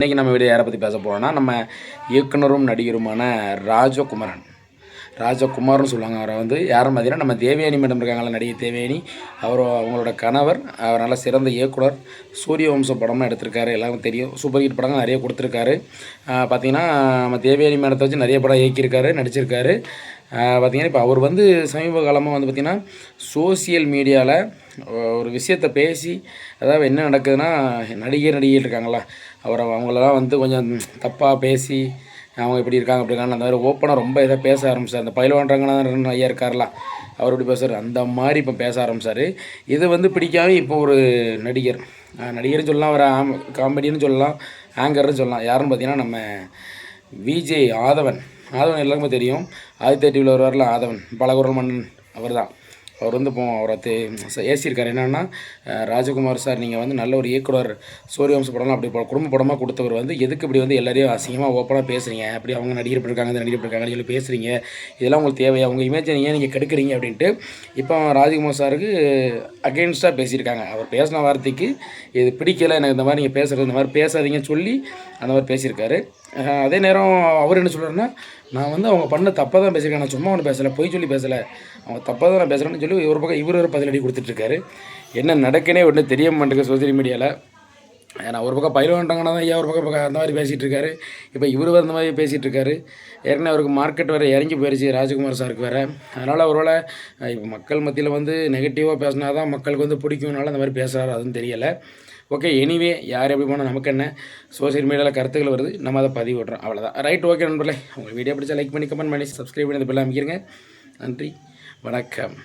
இன்றைக்கி நம்ம வீடியோ யாரை பற்றி பேச போகிறோம்னா, நம்ம இயக்குனரும் நடிகருமான ராஜகுமார்னு சொல்லுவாங்க. அவரை வந்து யாரும் பார்த்தீங்கன்னா, நம்ம தேவயானி மேடம் இருக்காங்களா, நடிகை தேவயானி. அவங்களோட கணவர். அவர் நல்ல சிறந்த இயக்குனர். சூரியவம்சம் படமாக எடுத்திருக்காரு, எல்லாருக்கும் தெரியும். சூப்பர் ஹிட் படங்கள் நிறைய கொடுத்துருக்காரு. பார்த்திங்கன்னா, நம்ம தேவயானி மேடத்தை வச்சு நிறைய படம் இயக்கியிருக்காரு, நடிச்சிருக்காரு. பார்த்திங்கன்னா, இப்போ அவர் வந்து சமீப காலமாக வந்து பார்த்திங்கன்னா, சோசியல் மீடியாவில் ஒரு விஷயத்தை பேசி, அதாவது என்ன நடக்குதுன்னா, நடிகைகள் இருக்காங்களா, அவங்களெல்லாம் வந்து கொஞ்சம் தப்பாக பேசி, அவங்க இப்படி இருக்காங்க அப்படி இருக்காங்க அந்த மாதிரி ஓப்பனாக ரொம்ப இதாக பேச ஆரம்பிச்சார். அந்த பயில்வான்றங்கன்னு ஐயா இருக்கார்ல, அவர் எப்படி பேசுகிறார் அந்த மாதிரி இப்போ பேச ஆரம்பித்தார். இது வந்து பிடிக்காம இப்போ ஒரு நடிகர்னு சொல்லலாம், ஒரு காமெடின்னு சொல்லலாம், ஆங்கர்னு சொல்லலாம். யாருன்னு பார்த்தீங்கன்னா, நம்ம விஜய் ஆதவன் எல்லாருக்குமே தெரியும். ஆதித்யா டிவியில் வருவார்ல ஆதவன், பலகுரல் மன்னன், அவர் தான். அவர் வந்து இப்போ அவரை ஏசியிருக்கார். என்னென்னா, ராஜகுமார் சார், நீங்கள் வந்து நல்ல ஒரு இயக்குனர், சூரியவம்ச படம்லாம் அப்படி குடும்ப படமாக கொடுத்தவர் வந்து எதுக்கு இப்படி வந்து எல்லாரையும் அசிங்கமாக ஓப்பனாக பேசுகிறீங்க, அப்படி அவங்க நடிகர் இருக்காங்க, இந்த நடிகர் இருக்காங்கன்னு சொல்லி பேசுகிறீங்க, இதெல்லாம் உங்களுக்கு தேவையா, உங்கள் இமேஜை நீங்கள் கெடுக்குறீங்க அப்படின்ட்டு இப்போ ராஜகுமார் சாருக்கு அகெயின்ஸ்டாக பேசியிருக்காங்க. அவர் பேசின வார்த்தைக்கு இது பிடிக்கலை, எனக்கு இந்த மாதிரி நீங்கள் பேசுகிறது, இந்த மாதிரி பேசாதீங்கன்னு சொல்லி அந்த மாதிரி பேசியிருக்காரு. அதே நேரம் அவர் என்ன சொல்கிறாருன்னா, நான் வந்து அவங்க பண்ண தப்பாக தான் பேசியிருக்கேன், நான் சும்மா ஒன்று பேசலை, பொய் சொல்லி பேசலை, அவங்க தப்பாக தான் நான் பேசுகிறேன்னு சொல்லி ஒரு பக்கம் இவர் பதிலடி கொடுத்துட்ருக்காரு. என்ன நடக்குனே ஒன்றும் தெரிய மாட்டேங்குது சோசியல் மீடியாவில். நான் ஒரு பக்கம் பயில்வான்றாங்கன்னா தான் ஐயா ஒரு பக்கம் அந்த மாதிரி பேசிகிட்டு இருக்காரு. இப்போ இவர் அந்த மாதிரி பேசிகிட்டு இருக்காரு. ஏற்கனவே அவருக்கு மார்க்கெட் வேறு இறங்கி போயிடுச்சு ராஜகுமார் சாருக்கு வேறு. அதனால் ஒருவேளை இப்போ மக்கள் மத்தியில் வந்து நெகட்டிவாக பேசினா தான் மக்களுக்கு வந்து பிடிக்கும்னால அந்த மாதிரி பேசுகிறாரு, அதுவும் தெரியலை. ஓகே, எனிவே யார் எப்படி போனால் நமக்கு என்ன, சோசியல் மீடியாவில் கருத்துக்கள் வருது, நம்ம அதை பதிவு விட்றோம், அவ்வளோதான். ரைட், ஓகே நண்பர்களே, உங்கள் வீடியோ பிடிச்சா லைக் பண்ணி கமெண்ட் பண்ணி சப்ஸ்கிரைப் பண்ணி பெல் அமைக்கிறங்க. நன்றி, வணக்கம்.